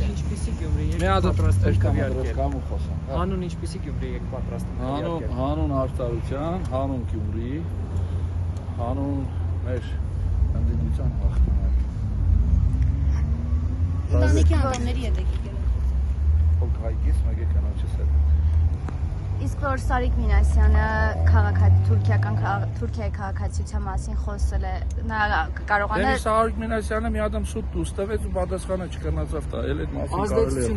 ինչպիսի Գյումրի եք պատրաստում քվեարկել։ Հանուն ինչպիսի Գյումրի եք պատրաստում քվեարկել։ Հանուն արտարության, հանուն Գյումրի, հանուն մեր ընդդիմության հաղթանակ։ Ընտանիքի անդամների հետ եք եկել։ Ով հայկից մեկ է կնոջս հետ։ Իսկ որ Սարիկ Մինասյանը Թուրքիայի քաղաքացիության մասին խոսել է, նա կարողանա Դե Սարիկ Մինասյանը մի ադամ սուտ դուրս տվեց ու պատասխանը չկնացավ տա, էլ այդ մասին կարելի է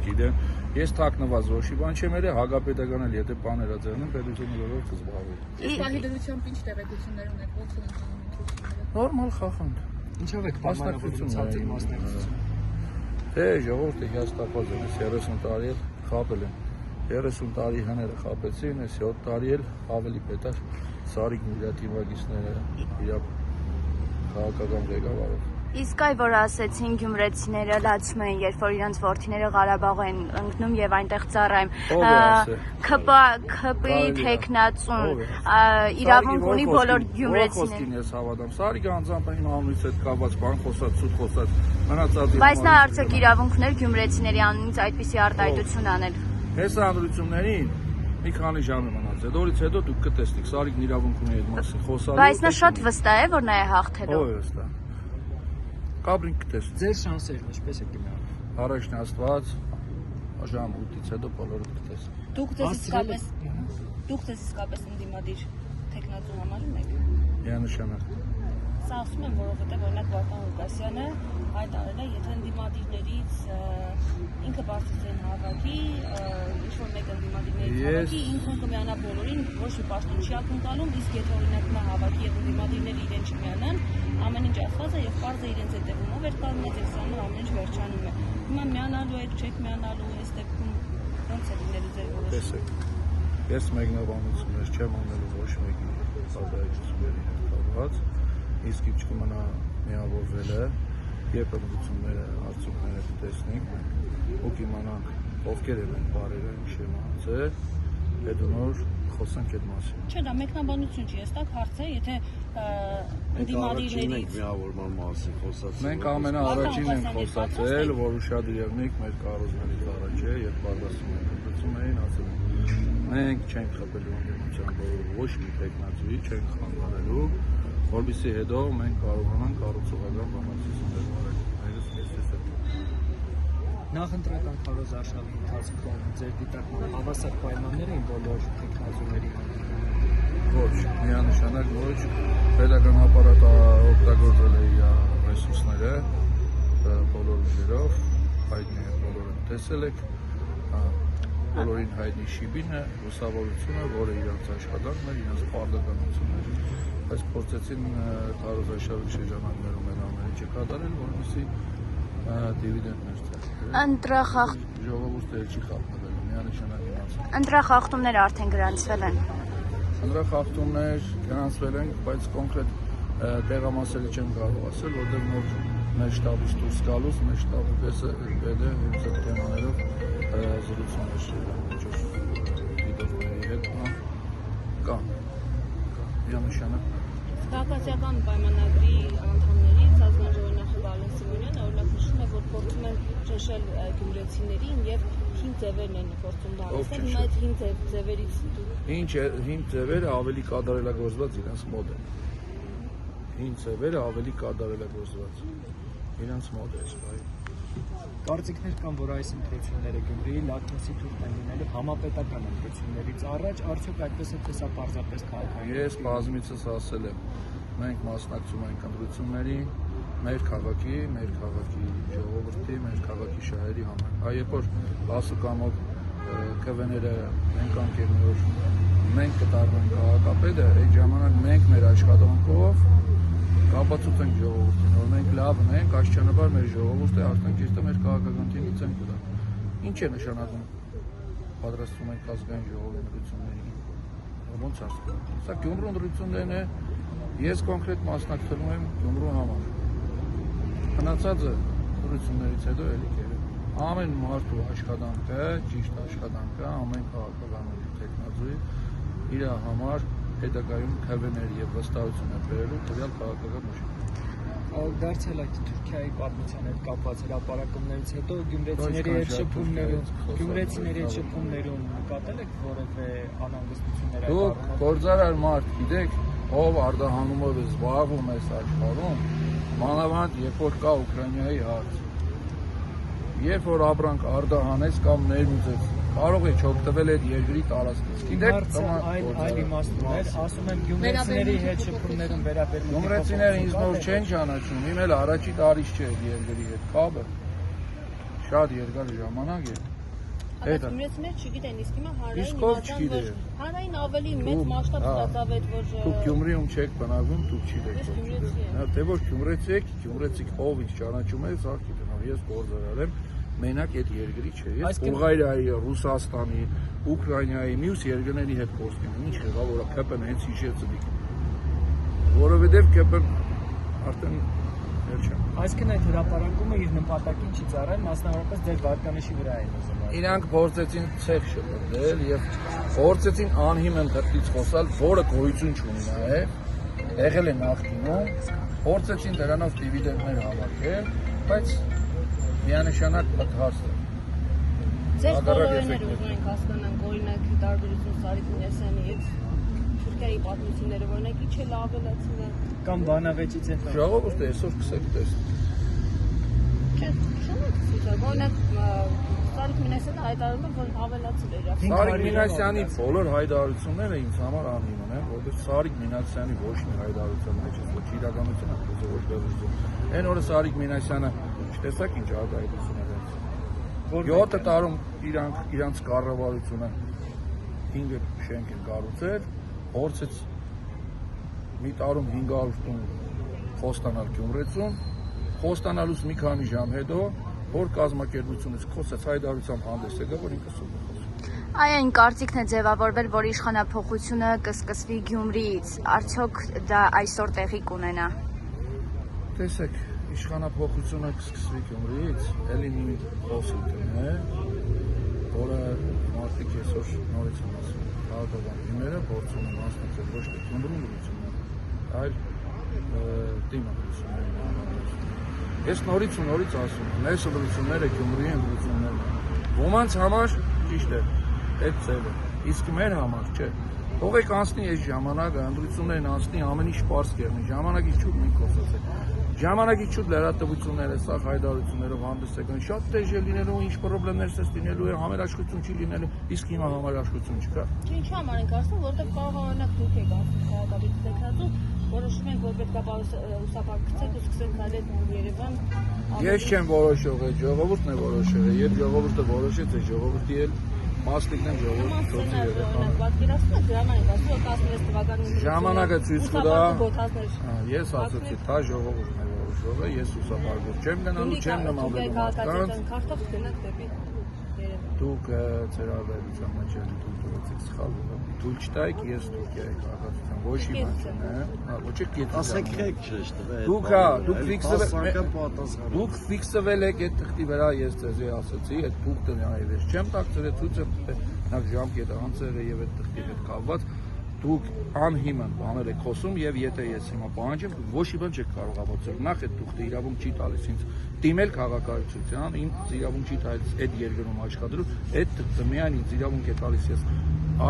խոսալ։ Ես թաքնված ոչի բան չեմ եղել, հագապետական էլ եթե բաներ ածելն պետությունը որով կզբաղվի։ Իսկ ահիդրությամբ ինչ տեղեկություններ ունեք, ո՞նց են ընկնում։ Նորմալ խախանդ։ Ինչով եք մասնակցություն։ Դե ժողովուրդը հիասթափված են, 30 տարի էլ խաբել են։ 30 տարի հները խաբեցին, 7 տարի էլ ավելի պետար Սարիկ Միրատիմագիսները իր քաղաքական ղեկավարով։ Իսկ այ որ ասեցին գյումրեցիները լացում են, երբ որ իրենց որդիները Ղարաբաղ են ընկնում եւ այնտեղ ծառայում։ ՔՊ-ի տեխնացուն իրավունք ունի բոլոր գյումրեցիները։ Ես հավատամ, Սարիկը անձամբ իմ անունից հետ կապված բան խոսած, ցույց խոսած, մնացած։ Բայց նա արդյոք իրավունք ուներ գյումրեցիների անունից այդպիսի արտահայտություն անել։ Այս հանրություններին մի քանի ժամ է մնաց։ Դորից հետո դուք կտեսնեք, Սարիկն իրավունք ունի այդ մասին խոսալու։ Բայց նա շատ վստահ է, որ նա է հաղթելու։ Ո՞վ է վստահ։ Կաբրին կտես։ Ձեր շանսերն ինչպես է գնալու։ Առաջին Աստված ժամ 8-ից հետո բոլորը կտես։ Դուք ձեզ իսկապես ընդդիմադիր տեխնացու համարում եք։ Միանշանակ։ Սա ասում եմ, որովհետև օրինակ Վարդան Ղուկասյանը հայտարարել է, եթե ընդդիմադիրներից ինքը բարձրացնեն հավաքի, ինչ-որ մեկ ընդդիմադիրներից հավաքի, ինքն կմիանա բոլորին, ոչ մի պաշտոն չի ակնկալում, իսկ եթե օրինակ նա հավաքի եւ ընդդիմադիրները իրեն չմիանան, ամեն ինչ ասված է եւ պարզ է իրենց հետևումով էր կազմում եւ սրանով ամեն ինչ վերջանում է։ Հիմա միանալու եք, չեք միանալու, այս դեպքում ո՞նց է լինելու ձեր որոշումը։ Ես մեկնաբանություններ չեմ անելու ոչ մեկի բաժանությունների հետ կապված, իսկ ինչ կմնա միավորվել է, երբ ընդդիմությունները արդյունքները կտեսնենք, ու կիմանանք ովքեր են այն բարերը, ինչ է մահացել, հետո նոր խոսանք այդ մասին։ Չէ, դա մեկնաբանություն չի, այստեղ հարց է, եթե ընդդիմադիրներից միավորման մասին խոսացել։ Մենք ամենաառաջին ենք խոսացել, որ ուշադիր եղնենք մեր կառույցներից առաջ է, երբ պատրաստում ենք ընդդիմություններին, ասել ենք մենք չենք խփելու ընդդիմության բոլոր ոչ մի տեխնացուի, չենք խանգարելու, որովհետեւ հետո մենք կարողանանք կառուցողական բանակցություններ վարել։ Նախընտրական քարոզարշավի ընթացքում ձեր դիտարկման հավասար պայմաններ են բոլոր տեխնազուների համար։ Ոչ, միանշանակ ոչ, պետական ապարատը օգտագործել է իր ռեսուրսները բոլոր ուժերով, հայտնի է բոլորը տեսել եք, բոլորին հայտնի շիբինը, լուսավորությունը, որը իրենց աշխատանքն էր, իրենց պարտականությունն էր, բայց փորձեցին քարոզարշավի շրջանակներում են ամեն ինչը կատարել, որովհետեւ դիվիդենդներ Ընտրախախտ ժողովուրդը չի խափվել, միանշանակ իմացել։ Ընտրախախտումները արդեն գրանցվել են։ Ընտրախախտումներ գրանցվել են, բայց կոնկրետ տեղամասերը չեմ կարող ասել, որտեղ նոր մեր շտաբից դուրս գալուց, մեր շտաբը պետք է հենց այդ թեմաներով զրուցումներ դիտորդների հետ կա միանշանակ։ Քաղաքացիական պայմանագրի անդամներից ազգանժողովի նախագահ Ալեն Սիմոնյանը օրինակ նշում է, որ փորձում են ճնշել գյումրեցիներին եւ հին ձևերն են փորձում դարձնել, հիմա այդ հին ձևերից հին ձևերը ավելի կատարելագործված իրենց մոդ են։ Հին ձևերը ավելի կատարելագործված իրենց մոդ է, այո։ Կարծիքներ կան, որ այս ընտրությունները Գյումրիի լակմուսի թուրք են լինելու համապետական ընտրություններից առաջ, արդյոք այդպես է, թե սա պարզապես քաղաքային։ Ես բազմիցս ասել եմ, մենք մասնակցում ենք ընտրություններին մեր քաղաքի ժողովրդի, մեր քաղաքի շահերի համար։ Այ երբ որ ասուկամով ԿՎՆ-ները մենք անկերնի որ մենք կտարվենք քաղաքապետը, այդ ժամանակ մենք մեր աշխատանքով կապացուցենք ժողովրդին, որ մենք լավն ենք, աստիճանաբար մեր ժողովուրդը արդեն ճիշտ է մեր քաղաքական թիմից ենք ուտա։ Ինչ է նշանակում պատրաստվում ենք ազգային ժողովի ընտրություններին։ Ոնց ասում։ Սա Գյումրու ընտրություններն է, ես կոնկրետ մասնակցելու եմ Գյումրու համար։ Մնացածը ընտրություններից հետո էլի կերել։ Ամեն մարդու աշխատանքը, ճիշտ աշխատանքը, ամեն քաղաքական տեխնազույգ իր համար հետագայում քվեների եւ վստահություններ բերելու տվյալ քաղաքական ուժի։ Դարձել այդ Թուրքիայի պատմության հետ կապված հրապարակումներից հետո գյումրեցիների հետ շփումներում նկատել եք որևէ անհանգստություններ այդ Դուք գործարար մարդ գիտեք, ով արտահանումով է զբաղվում այս աշխարհում, մանավանդ երբ որ կա Ուկրաինայի հարց։ Երբ որ ապրանք արտահանես կամ ներմուծես, կարող է չօգտվել այդ երկրի տարածքից։ Գիտեք, այլ իմաստներ, ասում եմ գյումրեցիների հետ շփումներում վերաբերում։ Գյումրեցիները ինձ նոր չեն ճանաչում, իմ էլ առաջի տարից չէ այդ երկրի հետ կապը։ Շատ երկար ժամանակ է։ Այդ գյումրեցիները չգիտեն, իսկ հիմա Իսկ ով չգիտե։ հանրային ավելի մեծ մասշտաբ ստացավետ, որ Դուք Գյումրիում չեք բնակվում, դուք չգիտեք։ Ես գյումրեցի եմ։ Դե որ գյումրեցի եք, գյումրեցիք ով ինձ ճանաչում է, սա գիտեմ, ես գործարար եմ, մենակ այդ երկրի չէ։ Ես Բուլղարիայի, Ռուսաստանի, Ուկրաինայի, մյուս երկրների հետ խոսք եմ, ինչ եղավ, որ ԿՊ-ն հենց հիշեցի։ Որովհետև ԿՊ-ն արդեն վերջա։ Այսինքն այդ հրապարակումը իր նպատակին չի ծառայել, մասնավորապես ձեր վարկանիշի վրա է ուզում։ Իրանք փորձեցին ցեխ շփոթել եւ փորձեցին անհիմն դրտից խոսալ, որը գոյություն չունի նաեւ, եղել է նախկինում, փորձեցին դրանով դիվիդենդներ հավաքել, բայց միանշանակ պատրաստ է։ Ձեր բոլորներ ուզում ենք հասկանանք, օրինակ տարբերություն Սարիկ Մինասյանի հետ Թուրքիայի պատմությունները, օրինակ ինչ էլ ավելացնել Կամ բանավեճից հետ։ Ժողովուրդը այսօր կսեք տեսնել։ Չէ, օրինակ Սարիկ Մինասյանը հայտարարում է, որ ավելացել է իր Սարիկ Մինասյանի բոլոր հայտարարությունները ինձ համար անհիմն են, որովհետև Սարիկ Մինասյանի ոչ մի հայտարարության մեջ ոչ իրականություն է, ոչ դերություն։ Այն օրը Սարիկ Մինասյանը չտեսակ ինչ արտահայտություններ են։ 7 տարում իրանց կառավարությունը 5 շենք են կառուցել, փորձեց մի տարում 500 տուն խոստանալ Գյումրեցում, խոստանալուց մի քանի ժամ հետո որ կազմակերպությունից խոսեց հայտարարությամբ հանդես եկավ, որ ինքը սուտ է խոսում։ Այն կարծիքն է ձևավորվել, որ իշխանափոխությունը կսկսվի Գյումրիից, արդյոք դա այսօր տեղի կունենա։ Տեսեք, իշխանափոխությունը կսկսվի Գյումրիից, էլի մի խոսություն է, որը մարդիկ այսօր նորից են ասում։ Քաղաքականները փորձում են մասնակցել ոչ թե Գյումրում լուծումը, այլ դիմադրություններին։ Ես նորից ու նորից ասում եմ, այս լուծումները Գյումրիի են լուծումները։ Ոմանց համար ճիշտ է, այդ ձևը, իսկ մեր համար չէ։ Թողեք անցնի այս ժամանակը, ընտրություններն անցնի, ամեն ինչ պարզ կեղնի, ժամանակից շուտ մի խոսացեք։ Ժամանակից շուտ լրատվությունները, սա հայտարարություններով հանդես եկան, շատ տեժ է լինելու, ինչ խնդիրներ ցես լինելու է, համերաշխություն չի լինելու, իսկ հիմա համերաշխություն չկա։ Ինչի համար ենք ասում, որովհետև կարող օրինակ դուք եք ասում քաղաքապետի տեխնատու, որոշում ենք, որ պետք է ուսապարկցեք ու սկսենք այլ Երևան։ Ես չեմ որոշող, ժողովուրդն է որոշել, երբ ժողովուրդը որոշեց, է ժողովրդի էլ մասնիկն են ժողովուրդը պատկերացնում եք դրան ենք ասում, որ 16 թվականին ժամանակը ցույց կտա։ Ես ասացի, դա ժողովուրդն է որոշողը, ես ուսապարկող չեմ գնալու, չեմ նմանվելու մարդկանց։ Քարտով գնաք դեպի Երևան։ Դուք ձեր ավելության մեջ եք դուրսեցիք սխալվում։ Թույլ չտայք, ես Թուրքիայի քաղաքացիության ոչ իմ չեմ, ոչ եք գետի։ Ասեք չշտվե։ Դուք ֆիքսվել եք այդ թղթի վրա, ես ձեզ ասացի, այդ թուղթը նաև ես չեմ տակցրել, ցույցը նախ ժամկետը անցել է եւ այդ թղթի հետ կապված դուք անհիմն բաներ եք խոսում եւ եթե ես հիմա պահանջեմ ոչ մի բան չեք կարող ապացուցել նախ այդ թուղթը իրավունք չի տալիս ինձ դիմել քաղաքացիության ինձ իրավունք չի տալիս այդ երկրում աշխատելու այդ թղթը միայն ինձ իրավունք է տալիս ես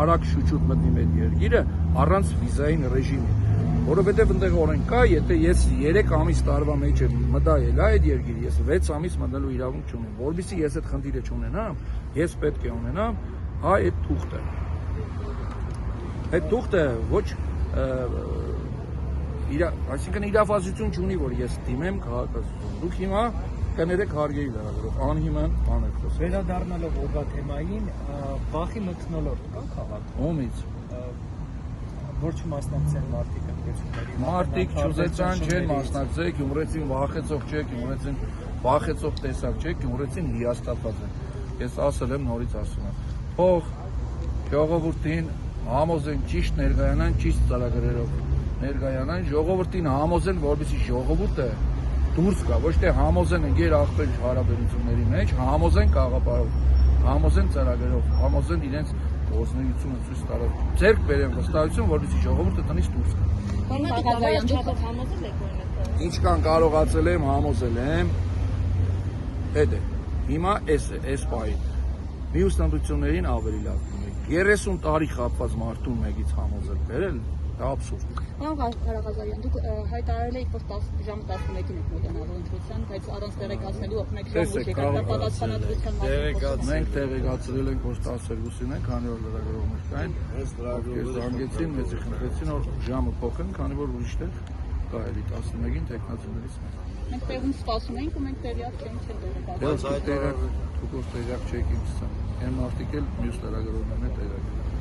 արագ շուչուտ մտնեմ այդ երկիրը առանց վիզային ռեժիմի որովհետեւ այնտեղ օրենք կա եթե ես 3 ամիս տարվա մեջ եմ մտա ելա այդ երկիր ես 6 ամիս մտնելու իրավունք չունեմ որովհետեւ ես այդ խնդիրը չունենամ ես պետք է ունենամ հա այդ թուղթը այդ թուղթը ոչ այսինքն իրավասություն չունի որ ես դիմեմ քաղաքացիություն դուք հիմա կներեք հարգելի լրագրող անհիմն բաներ խոսեք վերադառնալով օրվա թեմային վախի մթնոլորտ կա քաղաքում ումից որ չմասնակցեն մարդիկ ընկերությունների մարդիկ չուզեցան չեն մասնակցել գյումրեցին վախեցող չէ գյումրեցին վախեցող տեսակ չէ գյումրեցին հիասթափված են ես ասել եմ նորից ասում եմ փող ժողովրդին համոզեն ճիշտ ներկայանան ճիշտ ծրագրերով ներկայանան ժողովրդին համոզեն որպեսզի ժողովուրդը դուրս գա ոչ թե համոզեն ընկեր աղբեր հարաբերությունների մեջ համոզեն կաղապարով համոզեն ծրագրերով համոզեն իրենց ոզնեությունը ցույց տարավ։ Ձերք բերեն վստահություն, որովհետեւ ժողովուրդը տնից դուրս գա։ Հիմա դուք չափով համոզել եք, որ ինքը Ինչքան կարողացել եմ, համոզել եմ։ Հետ է։ Հիմա էս պահին։ Մյուս ընտրություններին ավելի լավ կլինի։ 30 տարի խապված մարդուն մեկից համոզել բերել, դա աբսուրդ է։ Պարոն Ղարախազարյան, դուք հայտարարել եք, որ ժամը 11-ին եք մոտենալու ընտրության, բայց առանց տեղեկացնելու մեկ ժամ ուշ եք պատասխանատվության մասին։ Մենք տեղեկացրել ենք, որ 12-ին են, քանի որ լրագրողներ կային, ովքեր զանգեցին, մեզի խնդրեցին, որ ժամը փոխեն, քանի որ ուրիշ տեղ կա էլի 11-ին տեխնացիներից մեկ։ Մենք տեղում սպասում էինք ու մենք տեղյակ չենք տեղեկացել։ Դուք տեղյակ չեք ինձ։ Այն մարդիկ էլ մյուս լրագրողներն են տեղյակ։